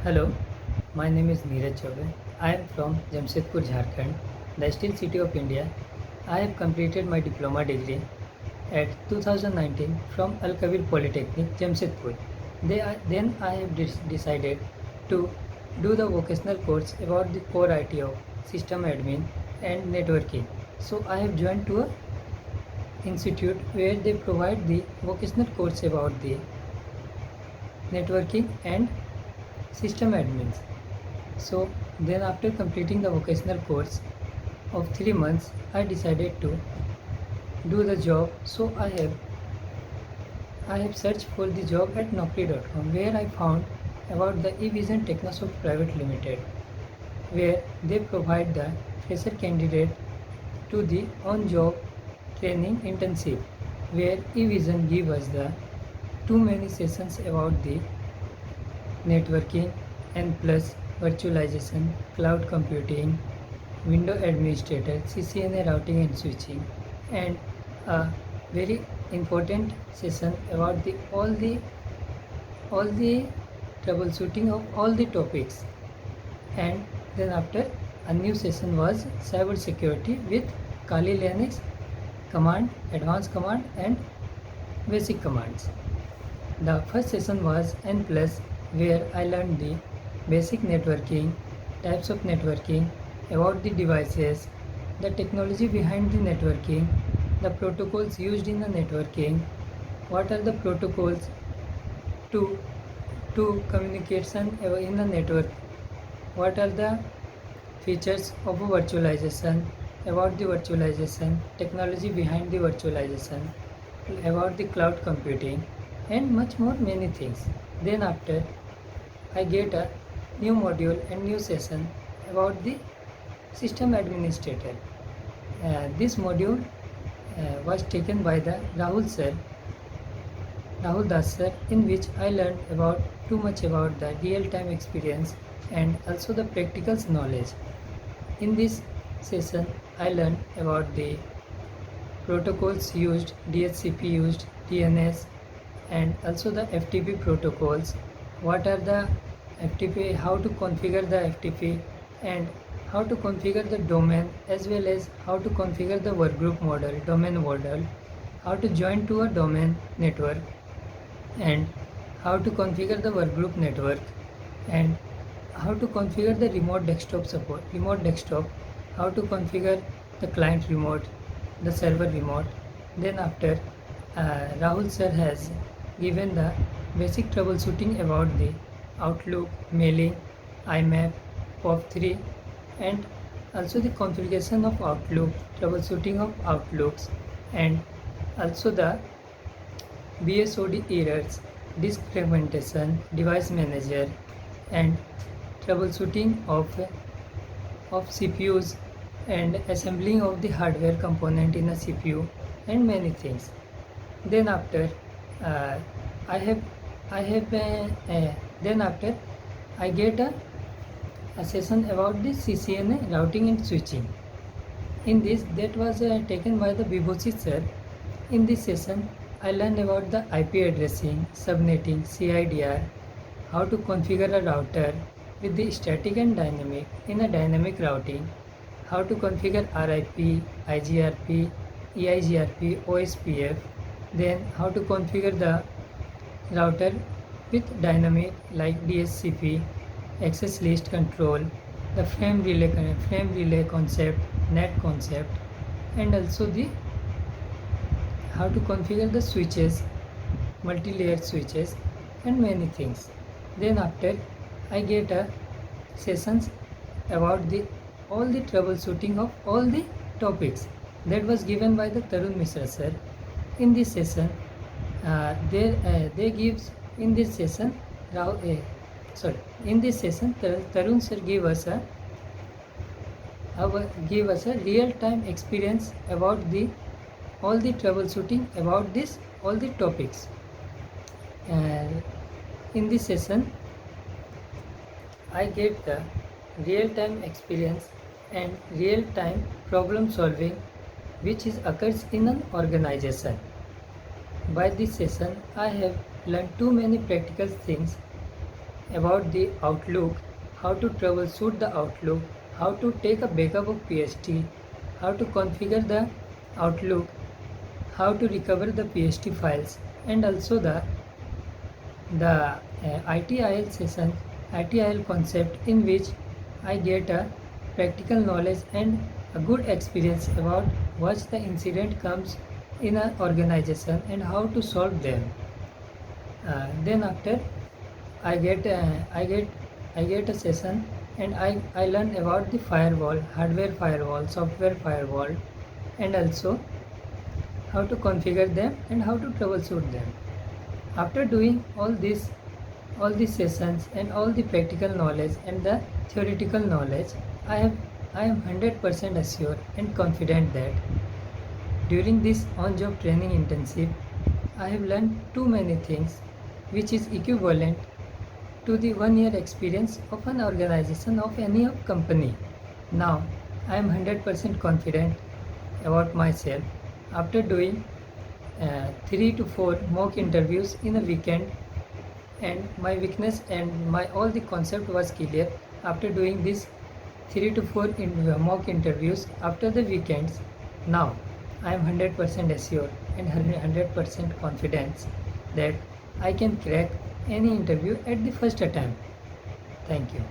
Hello, my name is Neeraj Chaudhary. I am from Jamshedpur, Jharkhand, the steel city of India. I have completed my diploma degree at 2019 from Al Kabir Polytechnic, Jamshedpur. Then I have decided to do the vocational course about the core IT of system admin and networking. So I have joined to a institute where they provide the vocational course about the networking and system admins. So then after completing the vocational course of 3 months, I decided to do the job. So I have searched for the job at Naukri.com where I found about the eVision Technosoft Private Limited, where they provide the fresher candidate to the on-job training internship, where eVision give us the too many sessions about the networking and plus virtualization, cloud computing, window administrator, CCNA routing and switching, and a very important session about all the troubleshooting of all the topics. And then after a new session was cyber security with Kali Linux command, advanced command and basic commands. The first session was N plus, where I learned the basic networking, types of networking, about the devices, the technology behind the networking, the protocols used in the networking, what are the protocols to communication in the network, what are the features of a virtualization, about the virtualization, technology behind the virtualization, about the cloud computing, and much more many things. Then after I get a new module and new session about the system administrator. This module was taken by the Rahul Das sir, in which I learned about too much about the real-time experience and also the practical knowledge. In this session, I learned about the protocols used, DHCP used, DNS, and also the FTP protocols. What are the FTP, how to configure the FTP, and how to configure the domain, as well as how to configure the workgroup model, domain model, how to join to a domain network, and how to configure the workgroup network, and how to configure the remote desktop support, remote desktop, how to configure the client remote, the server remote. Then after Rahul sir has given the basic troubleshooting about the Outlook, mailing, IMAP, POP3, and also the configuration of Outlook, troubleshooting of Outlooks, and also the BSOD errors, disk fragmentation, device manager, and troubleshooting of CPUs and assembling of the hardware component in a CPU, and many things. Then after uh, I have then after I get a session about the CCNA routing and switching. In this, that was taken by the Vibhusi sir. In this session, I learned about the IP addressing, subnetting, CIDR, how to configure a router with the static and dynamic in a dynamic routing, how to configure RIP, IGRP, EIGRP, OSPF, then how to configure the router with dynamic like DHCP, access list control, the frame relay concept, net concept, and also the how to configure the switches, multi-layer switches, and many things. Then after I get a sessions about the all the troubleshooting of all the topics that was given by the Tarun Mishra sir. In this session, they gives in this session in this session Tarun sir give us a real time experience about the all the troubleshooting about this all the topics. In this session I get the real time experience and real time problem solving which is occurs in an organization. By this session I have learned too many practical things about the Outlook, how to troubleshoot the Outlook, how to take a backup of PST, how to configure the Outlook, how to recover the PST files, and also the ITIL session, ITIL concept, in which I get a practical knowledge and a good experience about what the incident comes in an organization and how to solve them. Then after I get I get a session, and I learn about the firewall, hardware firewall, software firewall, and also how to configure them and how to troubleshoot them. After doing all these sessions and all the practical knowledge and the theoretical knowledge, I am 100% assured and confident that during this on-job training intensive, I have learned too many things which is equivalent to the 1 year experience of an organization of any company. Now I am 100% confident about myself after doing 3 to 4 mock interviews in a weekend, and my weakness and my all the concept was clear after doing this 3 to 4 mock interviews after the weekends. Now I am 100% assured and 100% confident that I can crack any interview at the first attempt. Thank you.